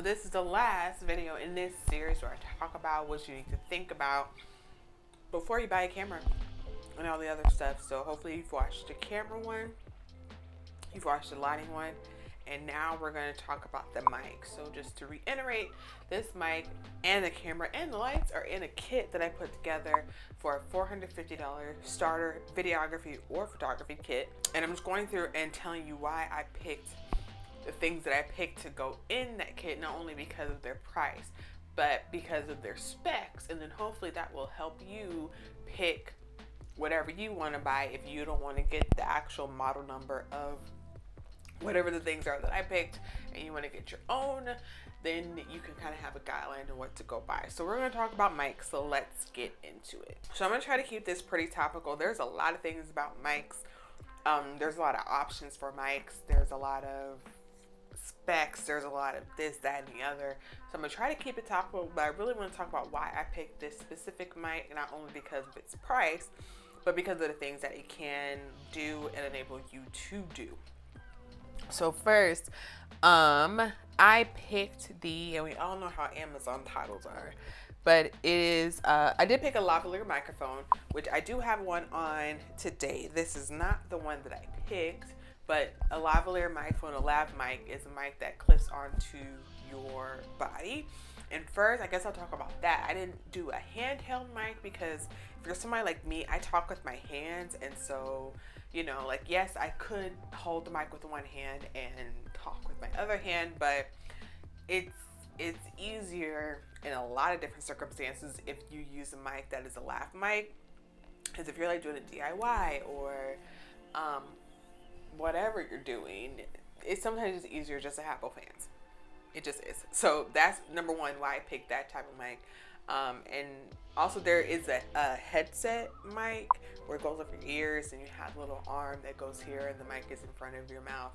this is the last video in this series where I talk about what you need to think about before you buy a camera and all the other stuff. So hopefully you've watched the camera one, you've watched the lighting one, and now we're going to talk about the mic. So just to reiterate, this mic and the camera and the lights are in a kit that I put together for a $450 starter videography or photography kit. And I'm just going through and telling you why I picked the things that I picked to go in that kit, not only because of their price, but because of their specs. And then hopefully that will help you pick whatever you want to buy if you don't want to get the actual model number of whatever the things are that I picked and you want to get your own, then you can kind of have a guideline on what to go buy. So we're going to talk about mics, so let's get into it. So I'm going to try to keep this pretty topical. There's a lot of things about mics. There's a lot of options for mics. There's a lot of specs. There's a lot of this, that, and the other. So I'm going to try to keep it topical, but I really want to talk about why I picked this specific mic, not only because of its price, but because of the things that it can do and enable you to do. So first, I picked and we all know how Amazon titles are, but it is, I did pick a lavalier microphone, which I do have one on today. This is not the one that I picked, but a lavalier microphone, a lav mic, is a mic that clips onto your body. And first, I guess I'll talk about that. I didn't do a handheld mic because if you're somebody like me, I talk with my hands, and so, you know, like, yes, I could hold the mic with one hand and talk with my other hand, but it's easier in a lot of different circumstances if you use a mic that is a lav mic. Because if you're like doing a DIY or whatever you're doing, it's sometimes just easier just to have both hands. It just is. So that's number one why I picked that type of mic. And also there is a headset mic where it goes over your ears and you have a little arm that goes here and the mic is in front of your mouth.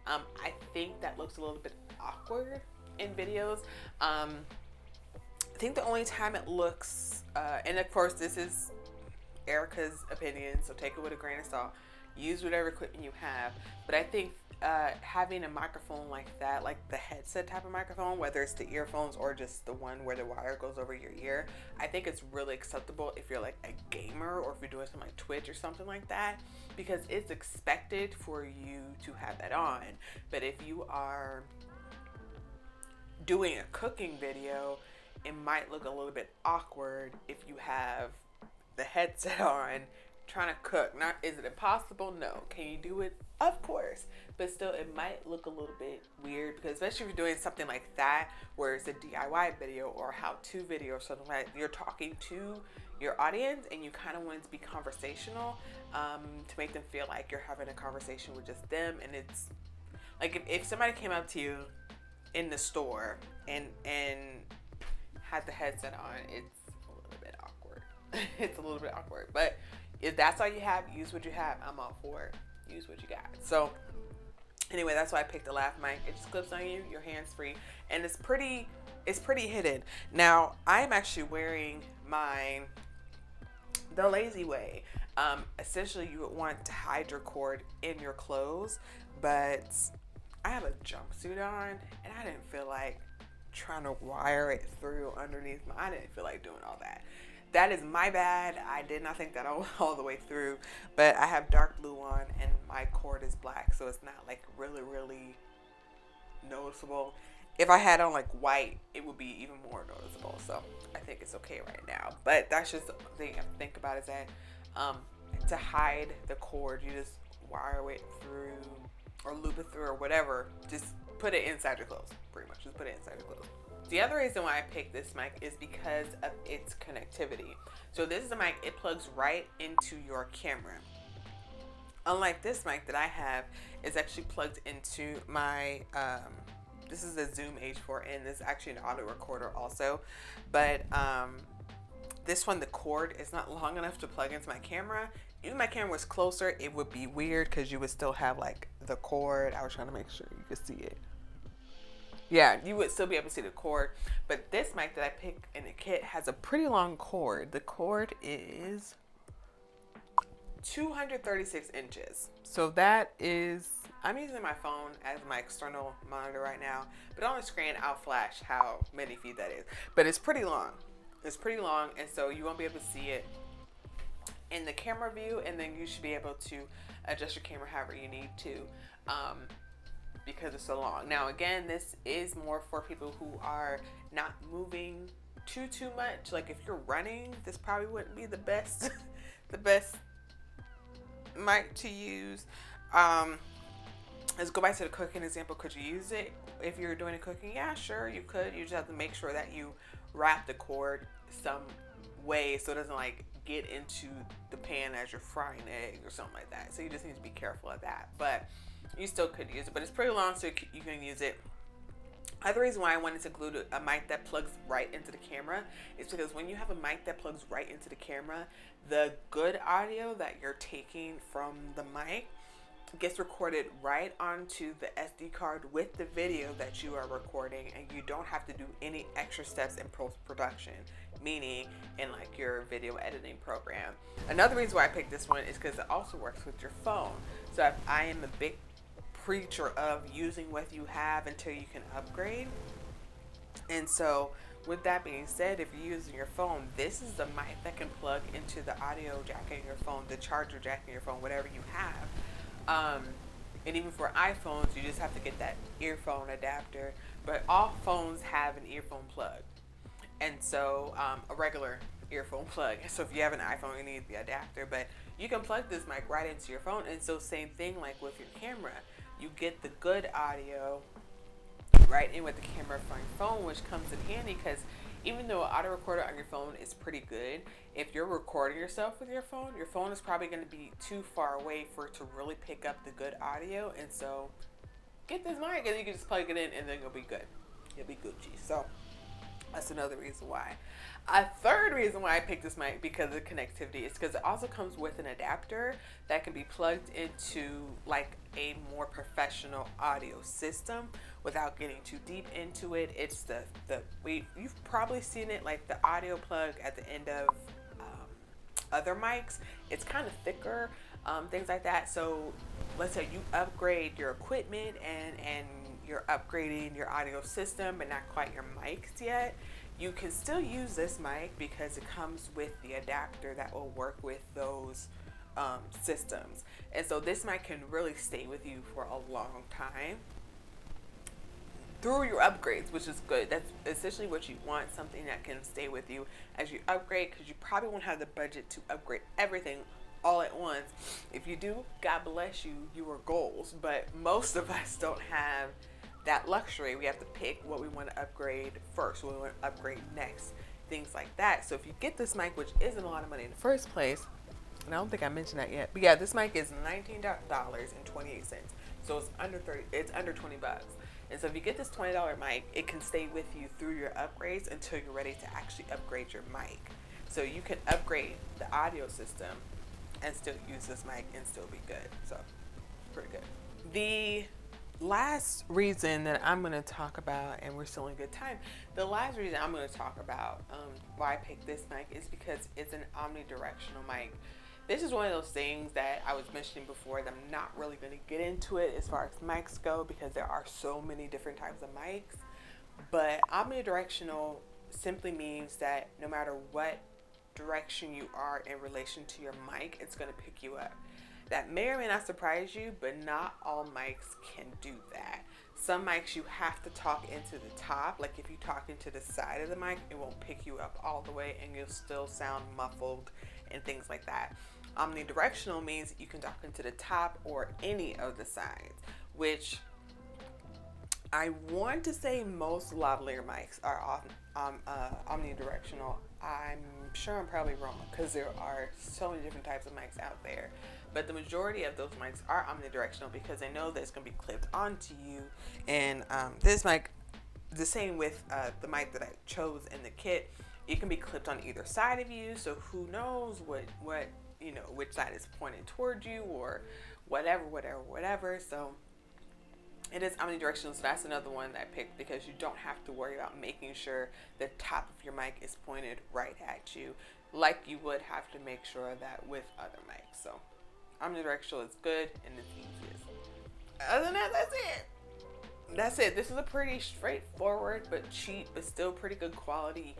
I think that looks a little bit awkward in videos. I think the only time it looks, and of course this is Erica's opinion, so take it with a grain of salt. Use whatever equipment you have. But I think having a microphone like that, like the headset type of microphone, whether it's the earphones or just the one where the wire goes over your ear, I think it's really acceptable if you're like a gamer or if you're doing something like Twitch or something like that, because it's expected for you to have that on. But if you are doing a cooking video, it might look a little bit awkward if you have the headset on trying to cook. Not, is it impossible? No. Can you do it? Of course. But still, it might look a little bit weird, because especially if you're doing something like that where it's a DIY video or how-to video or something like that, you're talking to your audience and you kind of want it to be conversational, to make them feel like you're having a conversation with just them. And it's like if somebody came up to you in the store and had the headset on, it's a little bit awkward. It's a little bit awkward. But if that's all you have, use what you have. I'm all for it. Use what you got. So anyway, that's why I picked the lav mic. It just clips on you, your hands free, and it's pretty hidden. Now I'm actually wearing mine the lazy way. Essentially you would want to hide your cord in your clothes, but I have a jumpsuit on and I didn't feel like trying to wire it through underneath I didn't feel like doing all that. That is my bad. I did not think that all the way through, but I have dark blue on and my cord is black, so it's not like really, really noticeable. If I had on like white, it would be even more noticeable, so I think it's okay right now. But that's just the thing I think about, is that to hide the cord, you just wire it through or loop it through or whatever. Just put it inside your clothes, pretty much. Just put it inside your clothes. The other reason why I picked this mic is because of its connectivity. So this is a mic, it plugs right into your camera. Unlike this mic that I have, it's actually plugged into my, this is a Zoom H4n. This is actually an auto recorder also. But this one, the cord is not long enough to plug into my camera. If my camera was closer, it would be weird because you would still have like the cord. I was trying to make sure you could see it. Yeah, you would still be able to see the cord, but this mic that I picked in the kit has a pretty long cord. The cord is 236 inches. So that is, I'm using my phone as my external monitor right now, but on the screen I'll flash how many feet that is. But it's pretty long. It's pretty long, and so you won't be able to see it in the camera view, and then you should be able to adjust your camera however you need to, because it's so long. Now again, this is more for people who are not moving too much. Like if you're running, this probably wouldn't be the best the best mic to use. Let's go back to the cooking example. Could you use it if you're doing a cooking? Yeah, sure, you could. You just have to make sure that you wrap the cord some way so it doesn't like get into the pan as you're frying eggs or something like that. So you just need to be careful of that. But you still could use it. But it's pretty long, so you can use it. Other reason why I wanted to glue a mic that plugs right into the camera is because when you have a mic that plugs right into the camera, the good audio that you're taking from the mic gets recorded right onto the SD card with the video that you are recording, and you don't have to do any extra steps in post-production, meaning in like your video editing program. Another reason why I picked this one is because it also works with your phone. So I am a big preacher of using what you have until you can upgrade. And so with that being said, if you're using your phone, this is the mic that can plug into the audio jack in your phone, the charger jack in your phone, whatever you have. And even for iPhones, you just have to get that earphone adapter. But all phones have an earphone plug, and so a regular earphone plug. So if you have an iPhone, you need the adapter. But you can plug this mic right into your phone. And so same thing like with your camera, you get the good audio right in with the camera from your phone, which comes in handy because even though an auto recorder on your phone is pretty good, if you're recording yourself with your phone is probably going to be too far away for it to really pick up the good audio. And so get this mic and you can just plug it in and then it'll be good. It'll be Gucci. So that's another reason why. A third reason why I picked this mic because of the connectivity is because it also comes with an adapter that can be plugged into like a more professional audio system without getting too deep into it. It's you've probably seen it like the audio plug at the end of other mics. It's kind of thicker, things like that. So let's say you upgrade your equipment and you're upgrading your audio system but not quite your mics yet. You can still use this mic because it comes with the adapter that will work with those systems. And so this mic can really stay with you for a long time through your upgrades, which is good. That's essentially what you want, something that can stay with you as you upgrade, because you probably won't have the budget to upgrade everything all at once. If you do, God bless you, your goals. But most of us don't have that luxury. We have to pick what we want to upgrade first, what we want to upgrade next, things like that. So if you get this mic, which isn't a lot of money in the first place, and I don't think I mentioned that yet, but yeah, this mic is $19.28. So it's under 20 bucks. And so if you get this $20 mic, it can stay with you through your upgrades until you're ready to actually upgrade your mic. So you can upgrade the audio system and still use this mic and still be good. So pretty good. The last reason that I'm going to talk about, and we're still in good time, the last reason I'm going to talk about why I picked this mic is because it's an omnidirectional mic. This is one of those things that I was mentioning before that I'm not really going to get into it as far as mics go because there are so many different types of mics. But omnidirectional simply means that no matter what direction you are in relation to your mic, it's going to pick you up. That may or may not surprise you, but not all mics can do that. Some mics you have to talk into the top. Like if you talk into the side of the mic, it won't pick you up all the way and you'll still sound muffled and things like that. Omnidirectional means you can talk into the top or any of the sides, which I want to say most lavalier mics are omnidirectional. I'm sure I'm probably wrong because there are so many different types of mics out there. But the majority of those mics are omnidirectional because they know that it's going to be clipped onto you. And this mic, the same with the mic that I chose in the kit, it can be clipped on either side of you. So who knows what which side is pointed toward you or whatever. So it is omnidirectional. So that's another one that I picked because you don't have to worry about making sure the top of your mic is pointed right at you like you would have to make sure that with other mics. So omnidirectional is good and it's easiest. Other than that, that's it. That's it. This is a pretty straightforward but cheap but still pretty good quality,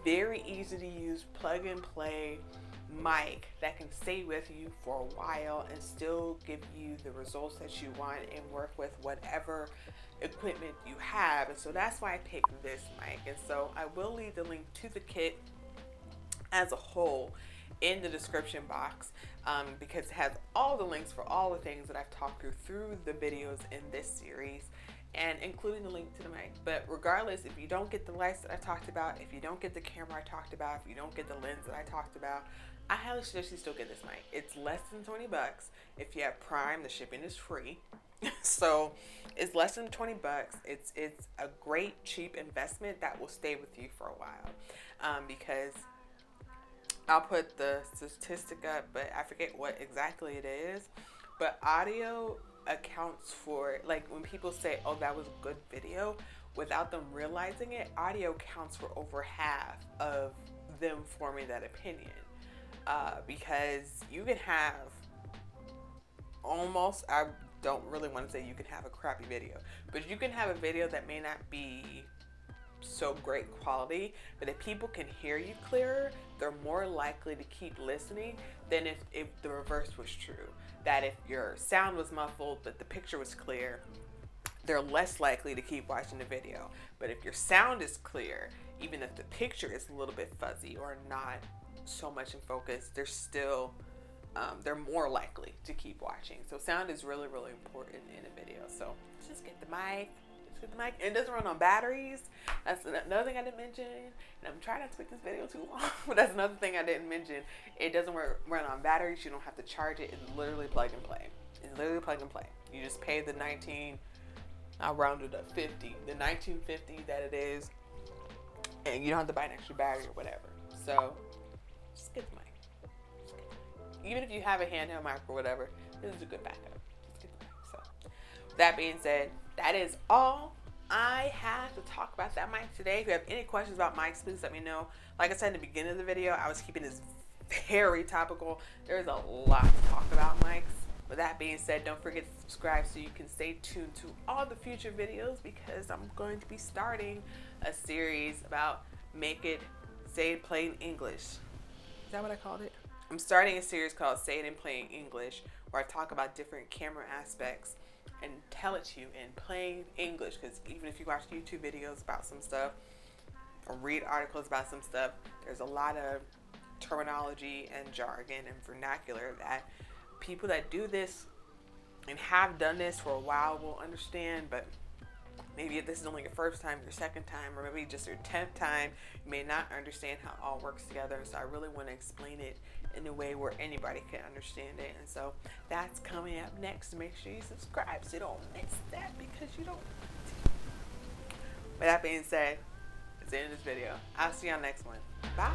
very easy to use plug and play mic that can stay with you for a while and still give you the results that you want and work with whatever equipment you have. And so that's why I picked this mic. And so I will leave the link to the kit as a whole in the description box, because it has all the links for all the things that I've talked through the videos in this series, and including the link to the mic. But regardless, if you don't get the lights that I talked about, if you don't get the camera I talked about, if you don't get the lens that I talked about, I highly suggest you still get this mic. It's less than 20 bucks. If you have Prime, the shipping is free. So it's less than 20 bucks. It's a great cheap investment that will stay with you for a while, because I'll put the statistic up, but I forget what exactly it is. But audio accounts for, like, when people say, oh, that was a good video, without them realizing it, audio counts for over half of them forming that opinion. Because you can have almost, I don't really want to say you can have a crappy video, but you can have a video that may not be so great quality, but if people can hear you clearer, they're more likely to keep listening than if the reverse was true. That if your sound was muffled but the picture was clear, they're less likely to keep watching the video. But if your sound is clear, even if the picture is a little bit fuzzy or not so much in focus, they're still they're more likely to keep watching. So sound is really, really important in a video. So just get the mic. It doesn't run on batteries. That's another thing I didn't mention. And I'm trying not to make this video too long, but that's another thing I didn't mention. It doesn't run on batteries. You don't have to charge it. It's literally plug and play. It's literally plug and play. You just pay the I'll round it up 50, the $19.50 that it is, and you don't have to buy an extra battery or whatever. So just get the mic. Even if you have a handheld mic or whatever, this is a good backup. Just get the mic. So that being said, that is all I have to talk about that mic today. If you have any questions about mics, please let me know. Like I said in the beginning of the video, I was keeping this very topical. There's a lot to talk about mics. With that being said, don't forget to subscribe so you can stay tuned to all the future videos, because I'm going to be starting a series about Say It in Plain English. Is that what I called it? I'm starting a series called Say It in Plain English, where I talk about different camera aspects and tell it to you in plain English, because even if you watch YouTube videos about some stuff or read articles about some stuff, there's a lot of terminology and jargon and vernacular that people that do this and have done this for a while will understand. But maybe if this is only your first time, your second time, or maybe just your 10th time, you may not understand how it all works together. So I really want to explain it in a way where anybody can understand it. And so that's coming up next. Make sure you subscribe so you don't miss that, because you don't want to. With that being said, it's the end of this video. I'll see you on the next one. Bye.